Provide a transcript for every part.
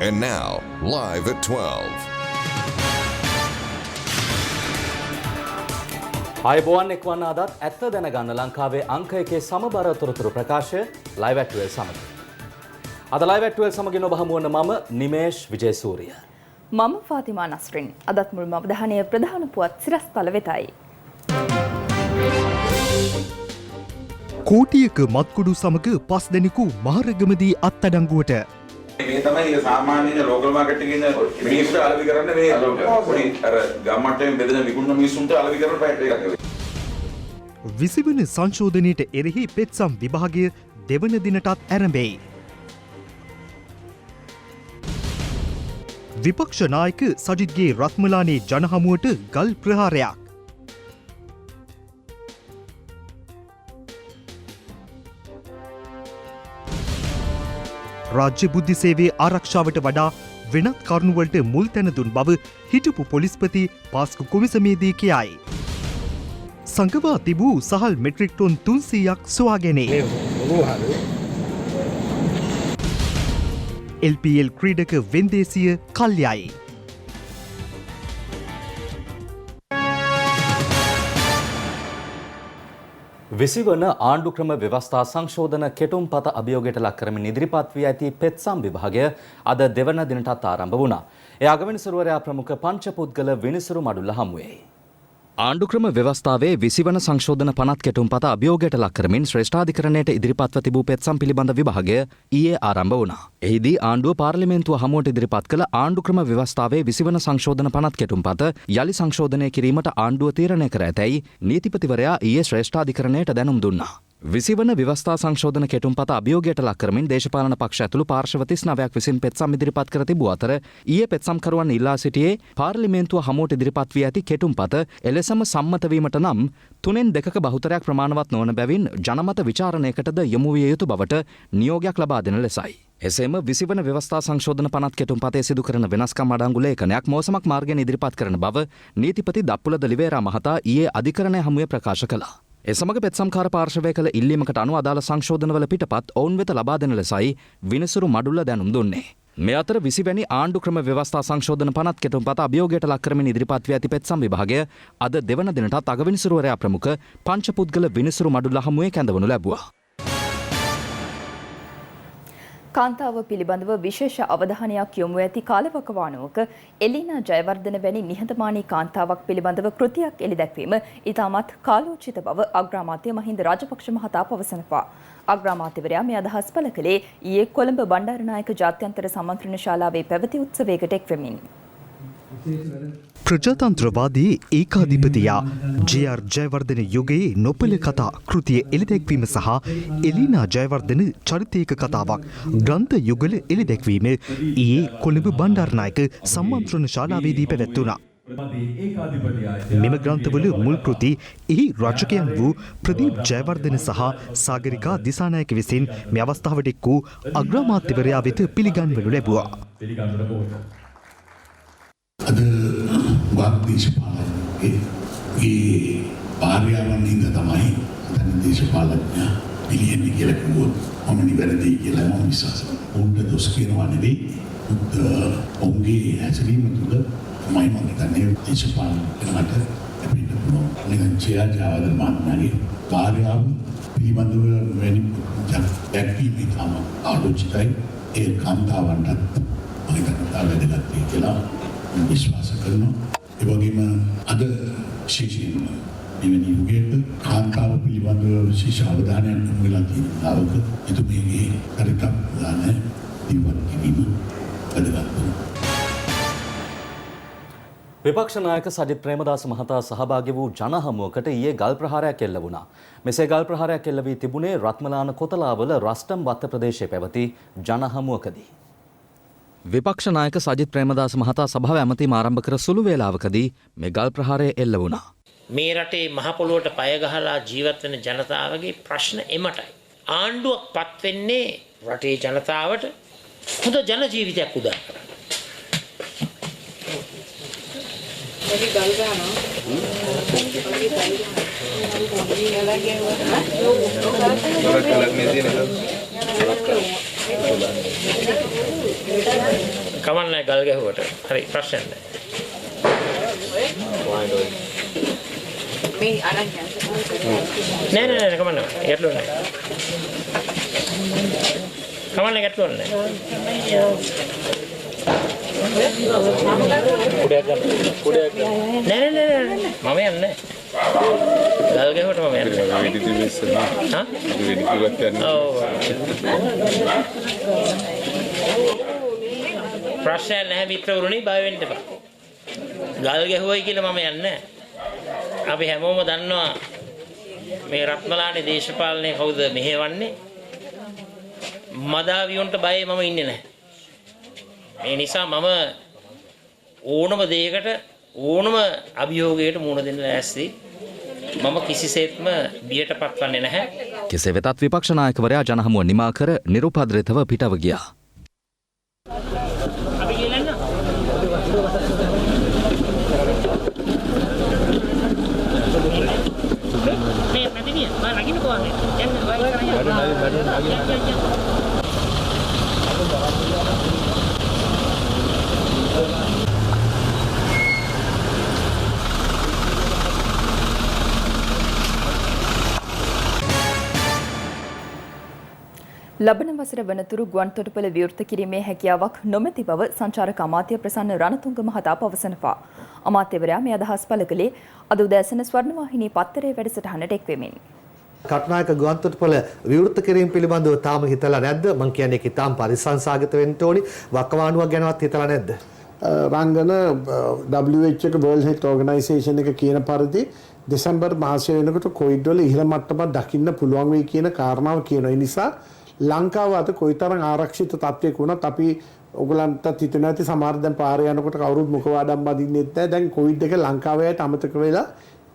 And now, live at 12. ආයුබෝවන් එක්වන්න අදත් ඇත්ත දැනගන්න ලංකාවේ අංක 1 සමබර තොරතුරු ප්‍රකාශය live at 12 සමග. අද live at 12 සමගින් ඔබ හමු වන මම නිමේෂ් විජේසූරිය. මම ෆාතිමා නස්රින්. අදත් මුල්ම අවධානය ප්‍රධාන පුවත් සිරස්තල වෙතයි. කෝටියක මත්කුඩු සමග 5 දෙනෙකු මහරගමදී අත්අඩංගුවට. මේ තමයි සාමාන්‍ය ලෝකල් මාකට් එකේ ඉන්න මිනිස්සුන්ට අලෙවි කරන්න මේ පොඩි අර ගම්මට්ටමින් බෙදෙන විකුණන මිනිස්සුන්ට අලෙවි කරන පැට් එකක්. 20 වෙනි සංශෝධනයට එරෙහි පෙත්සම් විභාගය දෙවන දිනටත් ආරම්භයි. විපක්ෂ නායක සජිත්ගේ රත්මලානේ ජනහමුවට ගල් ප්‍රහාරයක්. රාජ්‍ය බුද්ධ සේවයේ ආරක්ෂාවට වඩා වෙනත් කරුණුවලට මුල් තැන දුන් බව හිටපු පොලිස්පති පාස්කු කොමිසමේදී කියයි. සංගවා තිබූ සහල් මෙට්‍රික් ටොන් 300ක් සොයාගැනේ. LPL ක්‍රීඩක වෙන්දේසිය කල්යයි. විසිවන ආණ්ඩු ක්‍රම ව්‍යවස්ථා සංශෝධන කෙටුම්පත අභියෝගයට ලක් කරමින් ඉදිරිපත් වී ඇති පෙත්සම් විභාගය අද දෙවන දිනටත් ආරම්භ වුණා. ඒ අගවිනිසුරුවරයා ප්‍රමුඛ පංචපුද්ගල විනිසුරු මඩුල්ල හමුවේ. ආණ්ඩු ක්‍රම ව්‍යවස්ථාවේ 20 වන සංශෝධන පනත් කෙටුම්පත අභියෝගයට ලක් කරමින් ශ්‍රේෂ්ඨාධිකරණයට ඉදිරිපත්ව තිබූ පෙත්සම් පිළිබඳ විභාගය ඊයේ ආරම්භ වුණා. එහිදී ආණ්ඩුව පාර්ලිමේන්තුව හමුවට ඉදිරිපත් කළ ආණ්ඩු ක්‍රම ව්‍යවස්ථාවේ 20 වන සංශෝධන පනත් කෙටුම්පත යලි සංශෝධනය කිරීමට ආණ්ඩුව තීරණය කර ඇතැයි නීතිපතිවරයා ඊයේ ශ්‍රේෂ්ඨාධිකරණයට දැනුම් දුන්නා. 20 වන ව්‍යවස්ථා සංශෝධන කෙටුම්පත අභියෝගයට ලක් කරමින් දේශපාලන පක්ෂ ඇතුළු පාර්ශ්ව 39ක් විසින් පෙත්සම් ඉදිරිපත් කර තිබූ අතර ඊයේ පෙත්සම්කරුවන් ඉල්ලා සිටියේ පාර්ලිමේන්තුව හමුවට ඉදිරිපත් වී ඇති කෙටුම්පත එලෙසම සම්මත වීමට නම් 3/2 බහුතරයක් ප්‍රමාණවත් නොවන බැවින් ජනමත විචාරණයකටද යොමු විය යුතු බවට නියෝගයක් ලබා දෙන ලෙසයි. එසේම 20 වන ව්‍යවස්ථා සංශෝධන පනත් කෙටුම්පතේ සිදු කරන වෙනස්කම් අඩංගු ලේඛනයක් මෝසමක් මාර්ගයෙන් ඉදිරිපත් කරන බව නීතිපති දප්පුල දලිවේරා මහතා ඊයේ අධිකරණය හමුවේ ප්‍රකාශ කළා. ඒ සමග පෙත්සම්කාර පාර්ශවය කළ ඉල්ලීමකට අනුව අදාළ සංශෝධනවල පිටපත් ඔවුන් වෙත ලබා දෙන ලෙසයි විනිසුරු මඩුල්ල දැනුම් දුන්නේ. මේ අතර 20 වැනි ආණ්ඩු ක්‍රම ව්‍යවස්ථා සංශෝධන පනත් කෙටුම්පත අභියෝගයට ලක් කරමින් ඉදිරිපත් වී ඇති පෙත්සම් විභාගය අද දෙවන දිනටත් අගවිනිසුරුවරයා ප්‍රමුඛ පංචපුද්ගල විනිසුරු මඩුල්ල හමුවේ කැඳවනු ලැබුවා. කාන්තාව පිළිබඳව විශේෂ අවධානයක් යොමු ඇති කාලවකවානුවක එලිනා ජයවර්ධන වැනි නිහතමානී කාන්තාවක් පිළිබඳව කෘතියක් එළිදැක්වීම ඉතාමත් කාලෝචිත බව අග්‍රාමාත්‍ය මහින්ද රාජපක්ෂ මහතා පවසනවා. අග්‍රාමාත්‍යවරයා මේ අදහස් පළ කළේ ඊයේ කොළඹ බණ්ඩාරනායක ජාත්‍යන්තර සම්මන්ත්‍රණ ශාලාවේ පැවති උත්සවයකට එක්වෙමින්. ප්‍රජාතන්ත්‍රවාදී ඒකාධිපතියා ජේ.ආර්. ජයවර්ධන යුගයේ නොපෙළ කතා කෘතිය එළිදැක්වීම සහ එලිනා ජයවර්ධන චරිතයක කතාවක් ග්‍රන්ථ යුගල එළිදැක්වීම ඊයේ කොළඹ බණ්ඩාරනායක සම්මන්ත්‍රණ ශාලාවේදී පැවැත්වුණා. මෙම ග්‍රන්ථවල මුල් කෘති එහි රචකයන් වූ ප්‍රදීප් ජයවර්ධන සහ සාගරිකා දිසානායක විසින් මේ අවස්ථාවට එක් වූ අග්‍රාමාත්‍යවරයා වෙත පිළිගන්වනු ලැබුවා. අද වාක් දේශපාලනයේ ඒ පාර්යාවන් හින්දා තමයි දැන් දේශපාලඥයා පිළියෙන්නේ කියලා කිව්වොත් මම නිවැරදි කියලා මම විශ්වාස කරනවා. උන්ට දොස් කියනවා නෙවෙයි. උන්ගේ හැසිරීම තුළ මම හිතන්නේ දේශපාලන කරනකට අපිට නිකන් ජයජාවද මාන්නගේ පාර්යාව පිළිබඳව වෙන දැක්වීම තම ආලෝචිතයි. ඒ කාන්තාවන්ටත් මම හිතනවා වැදගත් කියලා විශ්වාස කරනවා. ඒ වගේම අද ශිෂ්‍යයන් මෙවැනි යුගයක කාන්තාව පිළිබඳව විශේෂ අවධානයක් යොමු වෙලා තියෙන දාවක එතුමියගේ කරිතක් දාන ඉවත් කිරීම වැදගත්. විපක්ෂ නායක සජිත් ප්‍රේමදාස මහතා සහභාගී වූ ජනහමුවකට ඊයේ ගල් ප්‍රහාරයක් එල්ල වුණා. මෙසේ ගල් ප්‍රහාරයක් එල්ල වී තිබුණේ රත්මලාන කොතලාවල රස්ටම් වත්ත ප්‍රදේශයේ පැවති ජනහමුවකදී. විපක්ෂ නායක සජිත් ප්‍රේමදාස මහතා සභාව ඇමතීම ආරම්භ කර සුළු වේලාවකදී මේ ගල් ප්‍රහාරය එල්ල වුණා. මේ රටේ මහ පොළොවට පය ගහලා ජීවත් වෙන ජනතාවගේ ප්‍රශ්න එමටයි. ආණ්ඩුවක් පත් වෙන්නේ රටේ ජනතාවට හොඳ ජන ජීවිතයක් උදා කරන්න. Lagi galga no? Lagi කමන්නේ ගල් ගැහුවට. හරි ප්‍රශ්න නැහැ. මේ අරන් යන්න. නෑ කමන්නේ. ගැටලුව නැහැ. කමන්නේ ගැටලුව නැහැ. නෑ මම යන්නේ. ගල් ගැහුවට මම යන්නේ. වෙඩි තිබෙන්නේ. හා? වෙඩි කිව්වත් යන්නේ. ඔව්. ප්‍රශ්න නැහැ මිත්‍රවරුනි බය වෙන්න එපා. ගල් ගැහුවයි කියලා මම යන්නේ. අපි හැමෝම දන්නවා මේ රත්මලානේ දේශපාලනේ කවුද මෙහෙවන්නේ? මදාවියොන්ට බයයි මම ඉන්නේ නැහැ. මේ නිසා මම ඕනම දෙයකට ඕනම අභියෝගයකට මුහුණ දෙන්න ලෑස්ති. මම කිසිසේත්ම බියට පත්වන්නේ නැහැ. කෙසේ වෙතත් විපක්ෂ නායකවරයා ජනහමුව නිමා කර නිරුපද්‍රිතව පිටව ගියා. අපි ගියලන්න. මේ මැදිනිය මම නගින්න කොහොමද? යන්න වයින් කරන්න. ලබන වසර වනතුරු ගුවන්තොටුපළ විවෘත කිරීමේ හැකියාවක් නොමැති බව සංචාරක අමාත්‍ය ප්‍රසන්න රණතුංග මහතා පවසනවා. අමාත්‍යවරයා මේ අදහස් පළ කළේ අද උදෑසන ස්වර්ණවාහිනී පත්තරේ වැඩසටහනට එක්වෙමින්. කටුනායක ගුවන්තොටුපළ විවෘත කිරීම පිළිබඳව තාම හිතලා නැද්ද? මම කියන්නේ ඒක තාම පරිසංසාගත වෙන්න ඕනි. වකවානුවක් ගැනවත් හිතලා නැද්ද? රංගන WHO එක World Health Organization එක කියන පරිදි දෙසැම්බර් මාසය වෙනකොට කොවිඩ් වල ඉහළ මට්ටමක් දකින්න පුළුවන් වෙයි කියන කාරණාව කියනවා. ඒ නිසා ලංකාව අද කොයිතරම් ආරක්ෂිත තත්ත්වයක වුණත් අපි ඔයගලන්ට හිතෙනවා ඇති සමහර දැන් පාරේ යනකොට කවුරුත් මුඛවාඩම් බඳින්නෙත් නැහැ. දැන් කොවිඩ් එක ලංකාවේට අමතක වෙලා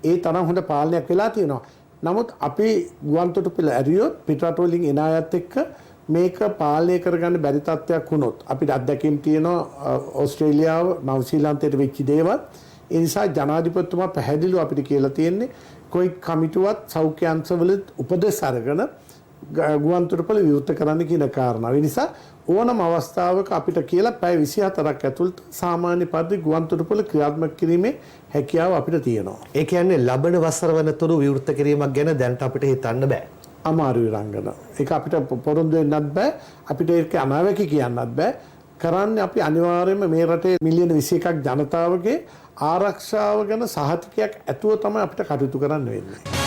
ඒ තරම් හොඳ පාලනයක් වෙලා තියෙනවා. නමුත් අපි ගුවන්තොටුපළ ඇරියොත් පිටරට වලින් එන අයත් එක්ක මේක පාලනය කරගන්න බැරි තත්ත්වයක් වුණොත් අපිට අත්දැකීම් තියෙනවා ඕස්ට්‍රේලියාව නවසීලන්තයට වෙච්ච දේවල්. ඒ නිසා ජනාධිපතිතුමා පැහැදිලිව අපිට කියලා තියෙන්නේ කොයි කමිටුවත් සෞඛ්‍ය අංශවල උපදෙස් අරගෙන ගුවන්තොටුපළ විවෘත කරන්න කියන කාරණාව. ඒ නිසා ඕනම අවස්ථාවක අපිට කියලා පැය 24ක් ඇතුළත සාමාන්‍ය පරිදි ගුවන්තොටුපළ ක්‍රියාත්මක කිරීමේ හැකියාව අපිට තියෙනවා. ඒ කියන්නේ ලබන වසර වනතුරු විවෘත කිරීමක් ගැන දැනට අපිට හිතන්න බෑ. අමාරුයි රංගන. ඒක අපිට පොරොන්දු වෙන්නත් බෑ. අපිට ඒක අනාවැකි කියන්නත් බෑ. කරන්නේ අපි අනිවාර්යයෙන්ම මේ රටේ මිලියන 21ක් ජනතාවගේ ආරක්ෂාව ගැන සහතිකයක් ඇතුව තමයි අපිට කටයුතු කරන්න වෙන්නේ.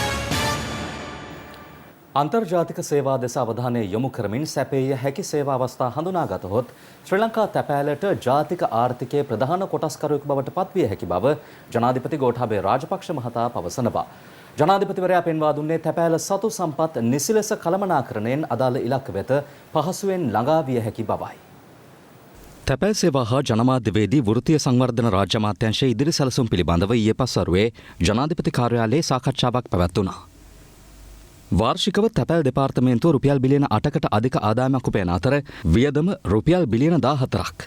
අන්තර්ජාතික සේවා දෙස අවධානය යොමු කරමින් සැපේය හැකි සේවා අවස්ථා හඳුනාගතහොත් ශ්‍රී ලංකා තැපෑලට ජාතික ආර්ථිකයේ ප්‍රධාන කොටස්කරුවෙකු බවට පත්විය හැකි බව ජනාධිපති ගෝඨාභය රාජපක්ෂ මහතා පවසනවා. ජනාධිපතිවරයා පෙන්වා දුන්නේ තැපෑල සතු සම්පත් නිසි ලෙස කළමනාකරණයෙන් අදාළ ඉලක්ක වෙත පහසුවෙන් ළඟා විය හැකි බවයි. තැපැල් සේවා හා ජනමාධ්‍යවේදී වෘත්තීය සංවර්ධන රාජ්‍ය අමාත්‍යාංශයේ ඉදිරි සැලසුම් පිළිබඳව ඊයේ පස්වරුවේ ජනාධිපති කාර්යාලයේ සාකච්ඡාවක් පැවැත්වුණා. වාර්ෂිකව තැපැල් දෙපාර්තමේන්තුව රුපියල් බිලියන 8කට අධික ආදායමක් උපයන අතර වියදම රුපියල් බිලියන 14ක්.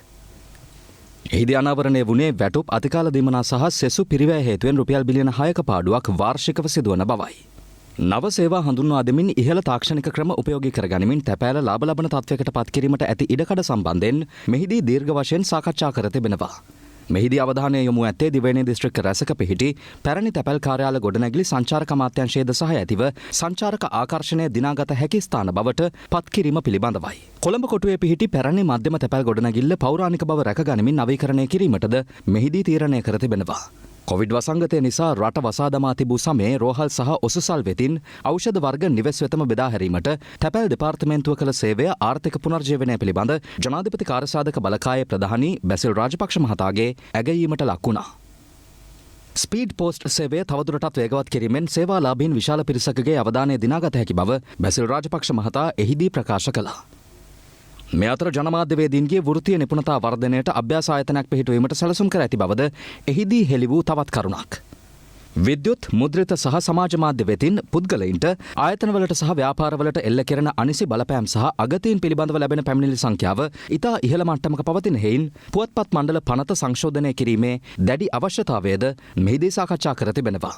එහිදී අනාවරණය වුණේ වැටුප් අතිකාල දීමනා සහ සෙසු පිරිවැය හේතුවෙන් රුපියල් බිලියන 6ක පාඩුවක් වාර්ෂිකව සිදුවන බවයි. නව සේවා හඳුන්වා දෙමින් ඉහළ තාක්ෂණික ක්‍රම උපයෝගී කරගනිමින් තැපෑල ලාභ ලබන තත්වයකට පත් කිරීමට ඇති ඉඩකඩ සම්බන්ධයෙන් මෙහිදී දීර්ඝ වශයෙන් සාකච්ඡා කර තිබෙනවා. මෙහිදී අවධානය යොමු ඇත්තේ දිවයිනේ දිස්ත්‍රික්ක රැසක පිහිටි පැරණි තැපැල් කාර්යාල ගොඩනැගිලි සංචාරක අමාත්‍යාංශයේද සහ ඇතිව සංචාරක ආකර්ෂණය දිනාගත හැකි ස්ථාන බවට පත් කිරීම පිළිබඳවයි. කොළඹ කොටුවේ පිහිටි පැරණි මධ්‍යම තැපැල් ගොඩනැගිල්ල පෞරාණික බව රැකගනිමින් නවීකරණය කිරීමටද මෙහිදී තීරණය කර තිබෙනවා. කොවිඩ් වසංගතය නිසා රට වසා දමා තිබූ සමයේ රෝහල් සහ ඔසුසල් වෙතින් ඖෂධ වර්ග නිවෙස් වෙතම බෙදා හැරීමට තැපැල් දෙපාර්තමේන්තුව කළ සේවය ආර්ථික පුනර්ජීවනය පිළිබඳ ජනාධිපති කාර්යසාධක බලකායේ ප්‍රධානී බැසිල් රාජපක්ෂ මහතාගේ ඇගයීමට ලක් වුණා. ස්පීඩ් පෝස්ට් සේවය තවදුරටත් වේගවත් කිරීමෙන් සේවාලාභීන් විශාල පිරිසකගේ අවධානය දිනාගත හැකි බව බැසිල් රාජපක්ෂ මහතා එහිදී ප්‍රකාශ කළා. මේ අතර ජනමාධ්‍යවේදීන්ගේ වෘත්තීය නිපුණතා වර්ධනයට අභ්‍යාස ආයතනයක් පිහිටුවීමට සැලසුම් කර ඇති බවද එහිදී හෙළි වූ තවත් කරුණක්. විද්‍යුත් මුද්‍රිත සහ සමාජ මාධ්‍ය වෙතින් පුද්ගලයින්ට ආයතනවලට සහ ව්‍යාපාරවලට එල්ල කෙරෙන අනිසි බලපෑම් සහ අගතීන් පිළිබඳව ලැබෙන පැමිණිලි සංඛ්‍යාව ඉතා ඉහළ මට්ටමක පවතින හේයින් පුවත්පත් මණ්ඩල පනත සංශෝධනය කිරීමේ දැඩි අවශ්‍යතාවයද මෙහිදී සාකච්ඡා කර තිබෙනවා.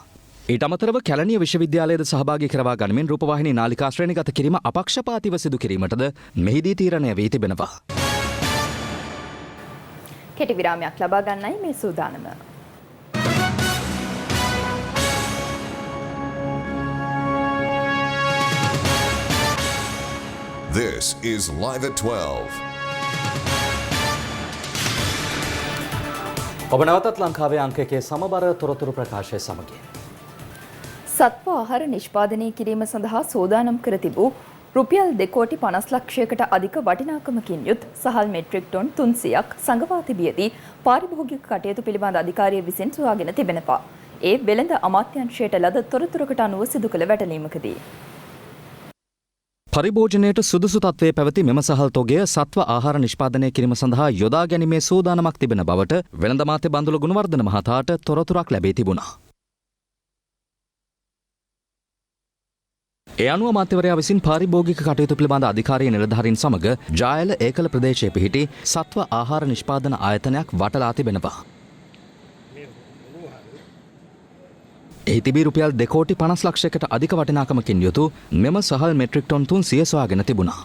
ඊට අමතරව කැලණිය විශ්වවිද්‍යාලයේද සහභාගී කරවා ගනිමින් රූපවාහිනී නාලිකා ශ්‍රේණිගත කිරීම අපක්ෂපාතීව සිදු කිරීමටද මෙහිදී තීරණය වී තිබෙනවා. කෙටි විරාමයක් ලබා ගන්නයි මේ සූදානම. This is Live at 12. ඔබ නැවතත් ලංකාවේ අංක එකේ සමබර තොරතුරු ප්‍රකාශය සමගින්. සත්ව ආහාර නිෂ්පාදනය කිරීම සඳහා සූදානම් කර තිබූ රුපියල් 2,50,00,000කට අධික වටිනාකමකින් යුත් සහල් මෙට්‍රික් ටොන් 300ක් සංගවා තිබියදී පාරිභෝගික කටයුතු පිළිබඳ අධිකාරිය විසින් සොයාගෙන තිබෙනවා. ඒ වෙළඳ අමාත්‍යාංශයට ලද තොරතුරකට අනුව සිදු කළ වැටලීමකදී පරිභෝජනයට සුදුසු තත්ත්වයේ පැවති මෙම සහල් තොගය සත්ව ආහාර නිෂ්පාදනය කිරීම සඳහා යොදා ගැනීමේ සූදානමක් තිබෙන බවට වෙළඳ අමාත්‍ය බන්දුල ගුණවර්ධන මහතාට තොරතුරක් ලැබී තිබුණා. ඒ අනුව අමාත්‍යවරයා විසින් පාරිභෝගික කටයුතු පිළිබඳ අධිකාරිය නිලධාරීන් සමග ජායල ඒකල ප්‍රදේශයේ පිහිටි සත්ව ආහාර නිෂ්පාදන ආයතනයක් වටලා තිබෙනවා. එහි තිබී රුපියල් 2,50,00,000කට අධික වටිනාකමකින් යුතු මෙම සහල් මෙට්‍රික් ටොන් 300 සොයාගෙන තිබුණා.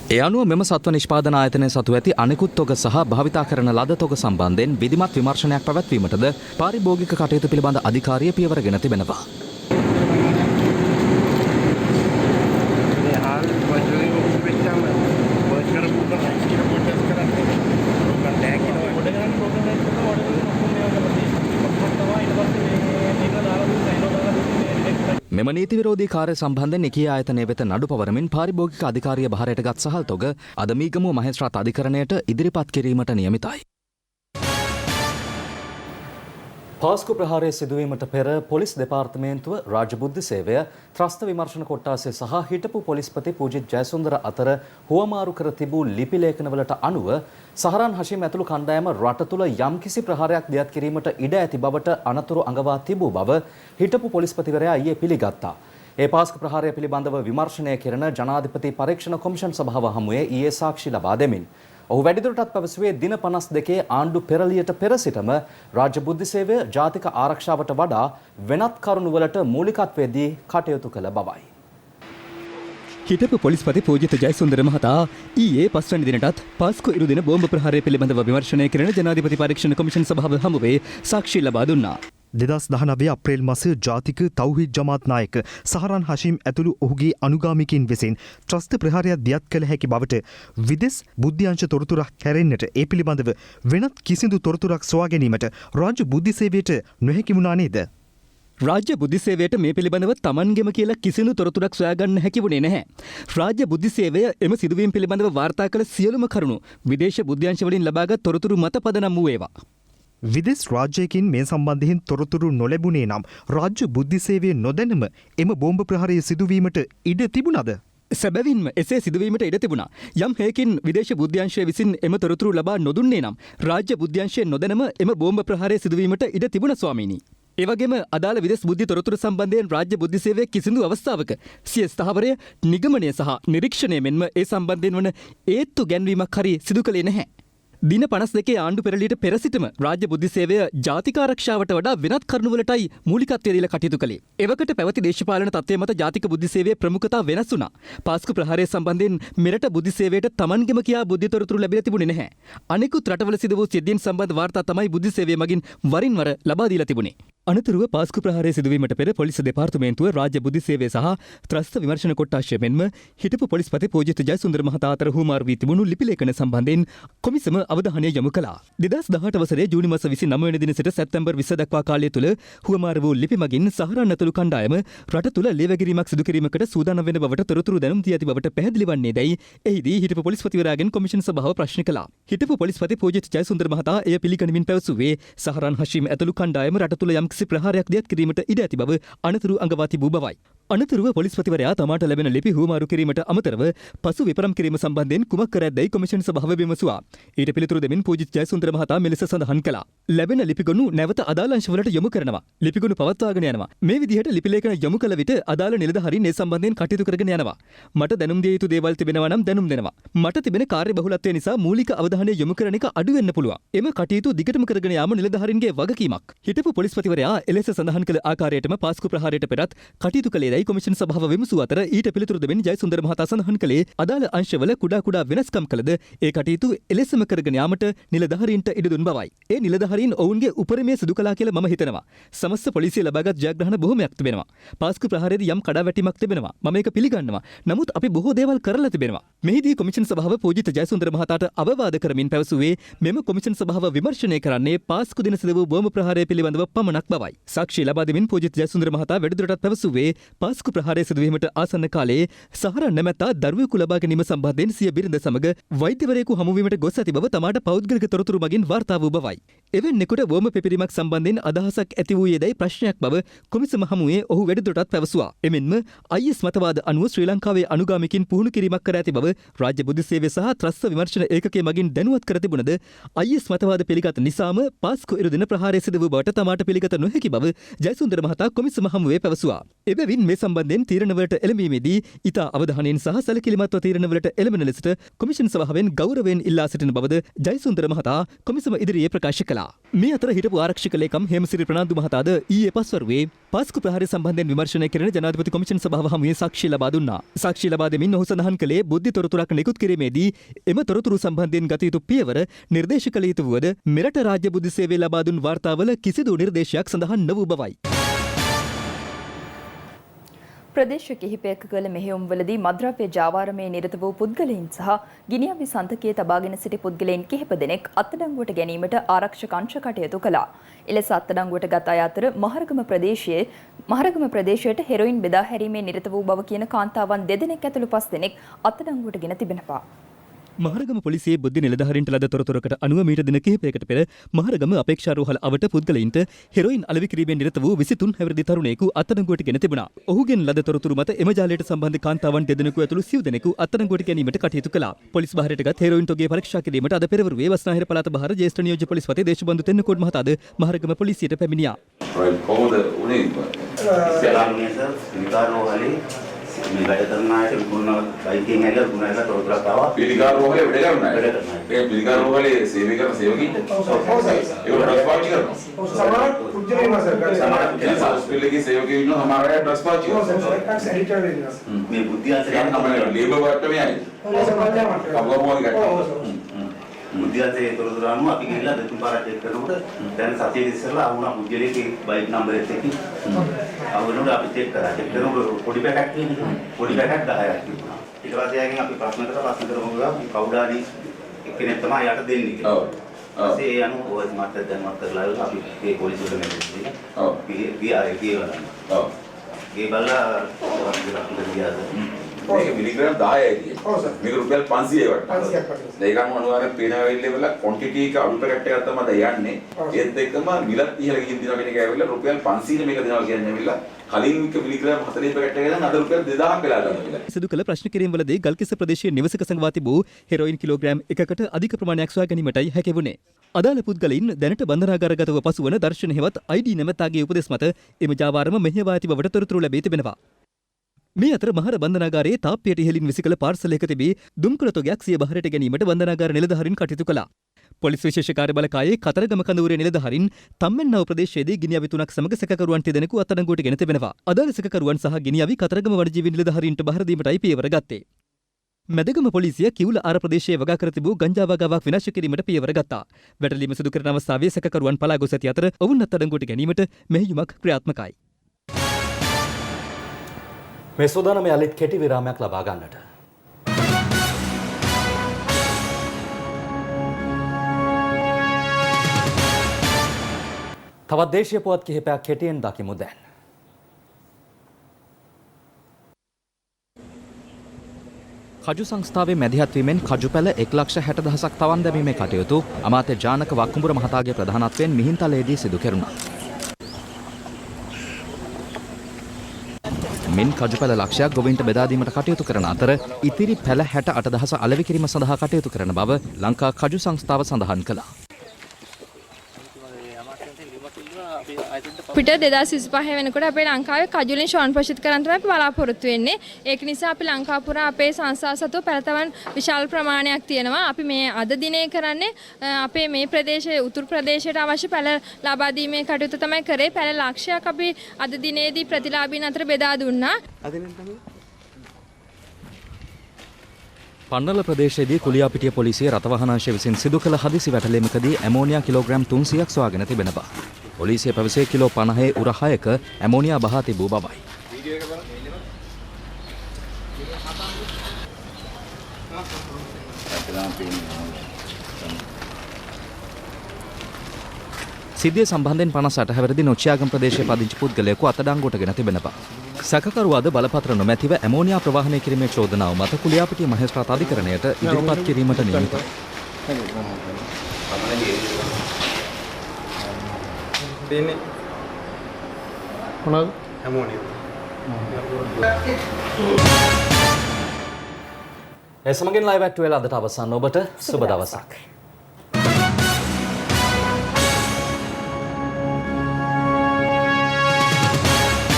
ඒ අනුව මෙම සත්ව නිෂ්පාදන ආයතනය සතු ඇති අනෙකුත් තොග සහ භාවිතා කරන ලද තොග සම්බන්ධයෙන් විධිමත් විමර්ශනයක් පැවැත්වීමටද පාරිභෝගික කටයුතු පිළිබඳ අධිකාරිය පියවරගෙන තිබෙනවා. මෙම නීති විරෝධී කාර්ය සම්බන්ධයෙන් එකී ආයතනය වෙත නඩු පවරමින් පාරිභෝගික අධිකාරිය බහරයට ගත් සහල් තොග අද මීගමුව මහේස්ත්‍රාත් අධිකරණයට ඉදිරිපත් කිරීමට නියමිතයි. පාස්කු ප්‍රහාරය සිදුවීමට පෙර පොලිස් දෙපාර්තමේන්තුව රාජ්‍ය බුද්ධි සේවය ත්‍රස්ත විමර්ශන කොට්ටාසය සහ හිටපු පොලිස්පති පූජිත් ජයසුන්දර අතර හුවමාරු කර තිබූ ලිපි ලේඛනවලට අනුව සහරන් හෂීම් ඇතුළු කණ්ඩායම රට තුළ යම්කිසි ප්‍රහාරයක් දියත් කිරීමට ඉඩ ඇති බවට අනතුරු අඟවා තිබූ බව හිටපු පොලිස්පතිවරයා ඊයේ පිළිගත්තා. ඒ පාස්කු ප්‍රහාරය පිළිබඳව විමර්ශනය කෙරෙන ජනාධිපති පරීක්ෂණ කොමිෂන් සභාව හමුවේ ඊයේ සාක්ෂි ලබා දෙමින් ඔහු වැඩිදුරටත් පැවසුවේ දින 52 ආණ්ඩු පෙරළියට පෙර සිටම රාජ්‍ය බුද්ධි සේවය ජාතික ආරක්ෂාවට වඩා වෙනත් කරුණු වලට මූලිකත්වයේදී කටයුතු කළ බවයි. හිටපු පොලිස්පති පූජිත ජයසුන්දර මහතා ඊයේ 5 වෙනි දිනටත් පාස්කු ඉරු දින බෝම්බ ප්‍රහාරය පිළිබඳව විමර්ශනය කරන ජනාධිපති පරීක්ෂණ කොමිෂන් සභාව හමුවේ සාක්ෂි ලබා දුන්නා. 2019 අප්‍රේල් මාස ජාතික තෞහිද් ජමාත් නායක සහරන් හෂීම් ඇතුළු ඔහුගේ අනුගාමිකින් විසින් ත්‍රස්ත ප්‍රහාරයක් දියත් කළ හැකි බවට විදෙස් බුද්ධ්‍යංශ තොරතුරක් කැරෙන්නට ඒ පිළිබඳව වෙනත් කිසිදු තොරතුරක් සොයා ගැනීමට රාජ්‍ය බුද්ධි සේවයට නොහැකි වුණා නේද? රාජ්‍ය බුද්ධි සේවයට මේ පිළිබඳව තමන්ගෙම කියලා කිසිදු තොරතුරක් සොයාගන්න හැකි වුණේ නැහැ. රාජ්‍ය බුද්ධි සේවය එම සිදුවීම් පිළිබඳව වාර්තා කළ සියලුම කරුණු විදේශ බුද්ධ්‍යංශ වලින් ලබාගත් තොරතුරු මත පදනම් වූ ඒවා. විදෙස් රාජ්‍යයකින් මේ සම්බන්ධයෙන් තොරතුරු නොලැබුණේ නම් රාජ්‍ය බුද්ධි සේවය නොදැනම එම බෝම්බ ප්‍රහාරය සිදුවීමට ඉඩ තිබුණද? සැබවින්ම එසේ සිදුවීමට ඉඩ තිබුණා. යම් හේකින් විදේශ බුද්ධ්‍යංශය විසින් එම තොරතුරු ලබා නොදුන්නේ නම් රාජ්‍ය බුද්ධ්‍යංශය නොදැනම එම බෝම්බ ප්‍රහාරය සිදුවීමට ඉඩ තිබුණ ස්වාමීනි. එවැගේම අදාළ විදෙස් බුද්ධි තොරතුරු සම්බන්ධයෙන් රාජ්‍ය බුද්ධි සේවය කිසිදු අවස්ථාවක සිය ස්ථාවරය නිගමනය සහ නිරීක්ෂණය මෙන්ම ඒ සම්බන්ධයෙන් වන ඒත්තු ගැන්වීමක් හරි සිදු කළේ නැහැ. දින 52 ආණ්ඩු පෙරළියට පෙර සිටම රාජ්‍ය බුද්ධි සේවය ජාතික ආරක්ෂාවට වඩා වෙනත් කරුණුවලටයි මූලිකත්වය දීලා කටයුතු කළේ. එවකට පැවති දේශපාලන තත්ත්වය මත ජාතික බුද්ධි සේවයේ ප්‍රමුඛතාව වෙනස් වුණා. පාස්කු ප්‍රහාරය සම්බන්ධයෙන් මෙරට බුද්ධි සේවයට තමන්ගෙම කියා බුද්ධි තොරතුරු ලැබිලා තිබුණේ නැහැ. අනෙකුත් රටවල සිදු වූ සිද්ධීන් සම්බන්ධ වාර්තා තමයි බුද්ධි සේවය මගින් වරින් වර ලබා දීලා තිබුණේ. අනතුරුව පාස්කු ප්‍රහාරය සිදුවීමට පෙර පොලිස් දෙපාර්තමේන්තුව රාජ්‍ය බුද්ධි සේවය සහ ත්‍රස්ත විමර්ශන කොට්ටාශය මෙන්ම හිටපු පොලිස්පති පූජිත ජයසුන්දර මහතා අතර හුවමාරු වී තිබුණු ලිපි ලේඛන සම්බන්ධයෙන් කොමිසම අවධානය යොමු කළා. 2018 වසරේ ජූනි මාස 29 වෙනි දින සිට සැප්තැම්බර් 20 දක්වා කාලය තුල හුවමාරු වූ ලිපි මගින් සහරන් ඇතුළු කණ්ඩායම රට තුල ලේවැගිරීමක් සිදු කිරීමකට සූදානම් වෙන බවට තොරතුරු දැනුම් දී ඇති බවට පැහැදිලි වන්නේ දැයි එහිදී හිටපු පොලිස්පතිවරයාගෙන් කොමිෂන් සභාව ප්‍රශ්න කළා. හිටපු පොලිස්පති පූජිත ජයසුන්දර මහතා එය පිළිගනිමින් පැවසුවේ සහරන් හෂීම් ඇතුළු කණ්ඩායම රට තුල යම්කිසි ප්‍රහාරයක් දියත් කිරීමට ඉඩ ඇති බව අනතුරු අඟවා තිබූ බවයි. අනතුරුව පොලිස්පතිවරයා තමාට ලැබෙන ලිපි හුවමාරු කිරීමට අමතරව පසු විපරම් කිරීම සම්බන්ධයෙන් කුමක් කර ඇද්දැයි කොමිෂන් සභාව විමසුවා. ඊට පිළිතුරු දෙමින් පූජිත් ජයසුන්දර මහතා මෙලෙස සඳහන් කළා. ලැබෙන ලිපිගොනු නැවත අදාළ අංශවලට යොමු කරනවා. ලිපිගොනු පවත්වාගෙන යනවා. මේ විදිහට ලිපි ලේඛන යොමු කළ විට අදාළ නිලධාරීන් ඒ සම්බන්ධයෙන් කටයුතු කරගෙන යනවා. මට දැනුම් දිය යුතු දේවල් තිබෙනවා නම් දැනුම් දෙනවා. මට තිබෙන කාර්ය බහුලත්වය නිසා මූලික අවධානය යොමු කරන එක අඩු වෙන්න පුළුවන්. එම කටයුතු දිගටම කරගෙන යාම නිලධාරීන්ගේ වගකීමක්. හිටපු පොලිස්පතිවරයා එලෙස සඳහන් කළ ආකාරයටම පාස්කු ප්‍රහාරයට පෙරත් කටයුතු කළේදයි කොමිෂන් සභාව විමසූ අතර ඊට පිළිතුරු දෙමින් ජයසුන්දර මහතා සඳහන් කළේ අදාළ අංශවල කුඩා වෙනස්කම් කළද ඒ කටයුතු එලෙසම කරගෙන යාමට නිලධාරීන්ට ඉඩ දුන් බවයි. ඒ නිලධාරීන් ඔවුන්ගේ උපරිමය සිදු කළා කියලා මම හිතනවා. සමස්ත පොලිසිය ලබාගත් ජයග්‍රහණ බොහොමයක් තිබෙනවා. පාස්කු ප්‍රහාරයේදී යම් කඩාවැටීමක් තිබෙනවා. මම ඒක පිළිගන්නවා. නමුත් අපි බොහෝ දේවල් කරලා තිබෙනවා. මෙහිදී කොමිෂන් සභාව පූජිත ජයසුන්දර මහතාට අවවාද කරමින් පැවසුවේ මෙම කොමිෂන් සභාව විමර්ශනය කරන්නේ පාස්කු දින සිදු වූ බෝම්බ ප්‍රහාරය පිළිබඳව පමණක් බවයි. සාක්ෂි ලබා දෙමින් පූජිත ජයසුන්දර මහතා වැඩිදුරටත් පැවසුවේ පාස්කු ප්‍රහාරය සිදුවීමට ආසන්න කාලයේ සහර නැමැත්තා දරුවෙකු ලබා ගැනීම සම්බන්ධයෙන් සිය බිරිඳ සමග වෛද්‍යවරයෙකු හමුවීමට ගොස් ඇති බව තමාට පෞද්ගලික තොරතුරු මගින් වාර්තා වූ බවයි. එවැන්නෙකුට බෝම්බ පිපිරීමක් සම්බන්ධයෙන් අදහසක් ඇති වූයේදයි ප්‍රශ්නයක් බව කොමිසම හමුවේ ඔහු වැඩිදුරටත් පැවසුවා. එමෙන්ම IS මතවාද අනුව ශ්‍රී ලංකාවේ අනුගාමිකින් පුහුණු කිරීමක් කර ඇති බව රාජ්‍ය බුද්ධි සේවය සහ ත්‍රස්ත විමර්ශන ඒකකයේ මගින් දැනුවත් කර තිබුණද IS මතවාද පිළිගත් නිසාම පාස්කු ඉරුදින ප්‍රහාරය සිදු වූ බවට තමාට පිළිගත නොහැකි බව ජයසුන්දර මහතා කොමිසම හමුවේ පැවසුවා. එබැවින් මේ සම්බන්ධයෙන් තීරණවලට එළඹීමේදී ඉතා අවධානයෙන් සහ සැලකිලිමත්ව තීරණවලට එළඹෙන ලෙසට කොමිෂන් සභාවෙන් ගෞරවයෙන් ඉල්ලා සිටින බවද ජයසුන්දර මහතා කොමිසම ඉදිරියේ ප්‍රකාශ කළා. මේ අතර හිටපු ආරක්ෂක ලේකම් හේමසිරි ප්‍රනාන්දු මහතාද ඊයේ පස්වරුවේ පාස්කු ප්‍රහාරය සම්බන්ධයෙන් විමර්ශනය කරන ජනාධිපති කොමිෂන් සභාව හමුවේ සාක්ෂි ලබා දුන්නා. සාක්ෂි ලබා දෙමින් ඔහු සඳහන් කළේ බුද්ධි තොරතුරක් නිකුත් කිරීමේදී එම තොරතුරු සම්බන්ධයෙන් ගත යුතු පියවර නිර්දේශ කළ යුතු වුවද මෙරට රාජ්‍ය බුද්ධි සේවය ලබා දුන් වාර්තාවල කිසිදු නිර්දේශයක් සඳහන් නොවූ බවයි. ප්‍රදේශ කිහිපයක කළ මෙහෙයුම්වලදී මද්‍රව්‍ය ජාවාරමේ නිරත වූ පුද්ගලයන් සහ ගිනිඅවි සන්තකයේ තබාගෙන සිටි පුද්ගලයන් කිහිප දෙනෙක් අත්අඩංගුවට ගැනීමට ආරක්ෂක අංශ කටයුතු කළා. එලෙස අත්අඩංගුවට ගත අය අතර මහරගම ප්‍රදේශයට හෙරොයින් බෙදා හැරීමේ නිරත වූ බව කියන කාන්තාවන් 2 දෙනෙක් ඇතුළු 5 දෙනෙක් අත්අඩංගුවට ගෙන තිබෙනවා. මහරගම පොලිසියේ බුද්ධි නිලධාරීන්ට ලද තොරතුරකට අනුව මීට දින කිහිපයකට පෙර මහරගම අපේක්ෂාරෝහල අවට පුද්ගලයින්ට හෙරොයින් අලෙවි කිරීමෙන් නිරත වූ 23 හැවිරිදි තරුණයෙකු අත්අඩංගුවට ගෙන තිබුණා. ඔහුගෙන් ලද තොරතුරු මත එම ජාලයට සම්බන්ධ කාන්තාවන් 2 දෙනෙකු ඇතුළු සිව් දෙනෙකු අත්අඩංගුවට ගැනීමට කටයුතු කළා. පොලිස් බහරයටගත් හෙරොයින් තොගය පරීක්ෂා කිරීමට අද පෙරවරුවේ බස්නාහිර පළාත බහර ජ්‍යෙෂ්ඨ නියෝජ්‍ය පොලිස්පති දේශබන්දු තෙන්නකෝඩ් මහතාද මහරගම පොලිසියට පැමිණියා. කොහොමද උනේ? ඉස්ලාමීය සර් විකාරෝහලේ මේ වැඩ කරන අයට විකුණන බයිකින් ඇවිල්ලා විකුණන තොරතුරක් ආවා. පිළිකාරෝහලේ වැඩ කරන අය. ඒ පිළිකාරෝහලේ සේවය කරන සේවකීන්ට ඒක ඩ්‍රස් පාවිච්චි කරනවා. සමහර පුජ්‍යලේම සර් හොස්පිටලේ සේවකයෝ ඉන්නවා සමහර අය ඩ්‍රස් පාවිච්චි කරනවා. මේ බුද්ධි අතරේ තමයි ලේබර් වර්ක්ටමේ ආයි. බුද්ධියන්සේ තොරතුරු අනුව අපි ගිහිල්ලා දෙතුන් පාරක් චෙක් කරනකොට දැන් සතියේ ඉස්සෙල්ලා ආවුණා පුජ්‍යලේකේ බයික් නම්බර් එකකින් ආවුණොත් අපි චෙක් කරා. චෙක් කරනකොට පොඩි පැකට් තියෙනවා. පොඩි පැකට් 10ක් තිබුණා. ඊට පස්සේ ආගෙන අපි ප්‍රශ්න කරලා කවුඩාරි එක්කෙනෙක් තමයි යට දෙන්නේ කියලා. ඔව්. ඒ අනුව ඔය මට දැන්වත් කරලා අපි ඒ පොලිසියට මෙසේජ් දීලා. ඔව්. ගියා ඔව්. ගේ බලලා අපිට ගියාද? මේක මිලිග්‍රෑම් 10යි කියන්නේ. ඔව් සර්. මේක රුපියල් 500යි වටනවා. 500ක් වටනවා. ඒකම අනිවාර්යෙන් පේන වෙලේ වල ක්වොන්ටිටි එක අඩු පැකට් එකක් තමයි යන්නේ. ඒත් එක්කම මිලත් ඉහළ ගිහින් දිනවා කියන එක ඇවිල්ලා රුපියල් 500 මේක දෙනවා කියන්නේ ඇවිල්ලා කලින් එක මිලිග්‍රෑම් 40 පැකට් එක දැන් අද රුපියල් 2000ක් වෙලා ගන්නවා. සිදු කළ ප්‍රශ්න කිරීම්වලදී ගල්කිස්ස ප්‍රදේශයේ නිවසක සංගවා තිබූ හෙරොයින් කිලෝග්‍රෑම් 1කට අධික ප්‍රමාණයක් සොයා ගැනීමටයි හැකි වුණේ. අදාළ පුද්ගලයින් දැනට බන්ධනාගාරගතව පසුවන දර්ශන හෙවත් ID නැමැත්තාගේ උපදෙස් මත එම ජාවාරම මෙහෙයවා ඇති බවට තොරතුරු ලැබී තිබෙනවා. මේ අතර මහර බන්ධනාගාරයේ තාප්පියට ඉහළින් විසිකළ පාර්සලයක තිබී දුම්කළ තොගයක් සිය බහරට ගැනීමට බන්ධනාගාර නිලධාරීන් කටයුතු කළා. පොලිස් විශේෂ කාර්ය බලකායේ කතරගම කඳවුරේ නිලධාරීන් තම්මැන්නව ප්‍රදේශයේදී ගිනිඅවි 3ක් සමග සැකකරුවන් දෙදෙනෙකු අත්අඩංගුවට ගෙන තිබෙනවා. අදාළ සැකකරුවන් සහ ගිනිඅවි කතරගම වනජීවි නිලධාරීන්ට බහර දීමටයි පියවර ගත්තේ. මැදගම පොලිසිය කිවුල ආර ප්‍රදේශයේ වගා කර තිබූ ගංජා වගාවක් විනාශ කිරීමට පියවර ගත්තා. වැටලීම සිදු කරන අවස්ථාවේ සැකකරුවන් පලා ගොස් ඇති අතර ඔවුන් අත්අඩංගුවට ගැනීමට මෙහෙයුමක් ක්‍රියාත්මකයි. මේ සූදානම යලිත් කෙටි විරාමයක් ලබා ගන්නට. තවත් දේශීය පුවත් කිහිපයක් කෙටියෙන් දකිමු දැන්. කජු සංස්ථාවේ මැදිහත්වීමෙන් කජු පැල 1,60,000ක් තවන් දැමීමේ කටයුතු අමාත්‍ය ජානක වක්කුඹුර මහතාගේ ප්‍රධානත්වයෙන් මිහින්තලයේදී සිදු කෙරුණා. මින් කජුපැල ලක්ෂයක් ගොවීන්ට බෙදා දීමට කටයුතු කරන අතර ඉතිරි පැල 68,000 අලෙවි කිරීම සඳහා කටයුතු කරන බව ලංකා කජු සංස්ථාව සඳහන් කළා. පිට 2025 වෙනකොට අපේ ලංකාවේ කජු වලින් ෂෝන් පෝෂිත කරන්න තමයි අපි බලාපොරොත්තු වෙන්නේ. ඒක නිසා අපි ලංකාව පුරා අපේ සංස්ථා සතුව පැලතවන් විශාල ප්‍රමාණයක් තියෙනවා. අපි මේ අද දිනේ කරන්නේ අපේ මේ ප්‍රදේශයේ උතුරු ප්‍රදේශයට අවශ්‍ය පැල ලබා දීමේ කටයුතු තමයි කරේ. පැල ලක්ෂයක් අපි අද දිනේදී ප්‍රතිලාභීන් අතර බෙදා දුන්නා. පන්නල ප්‍රදේශයේදී කුලියාපිටිය පොලිසිය රථවාහනාංශය විසින් සිදු කළ හදිසි වැටලීමකදී ඇමෝනියා කිලෝග්‍රෑම් 300ක් සොයාගෙන තිබෙන බව. පොලිසිය පැවසේ කිලෝ 50 උර 6ක ඇමෝනියා බහා තිබූ බවයි. සිද්ධිය සම්බන්ධයෙන් 58 හැවිරිදි නොච්චියාගම් ප්‍රදේශයේ පදිංචි පුද්ගලයෙකු අත්අඩංගුවටගෙන තිබෙන බව. සැකකරුවාද බලපත්‍ර නොමැතිව ඇමෝනියා ප්‍රවාහනය කිරීමේ චෝදනාව මත කුලියාපිටිය මහේස්ත්‍රාත් අධිකරණයට ඉදිරිපත් කිරීමට නියමිතයි. දෙන්නේ මොනවද? ඇමෝනියා. ඒ සමගින් ලයිව් ඇට් වෙලා අදට අවසන් ඔබට සුබ දවසක්.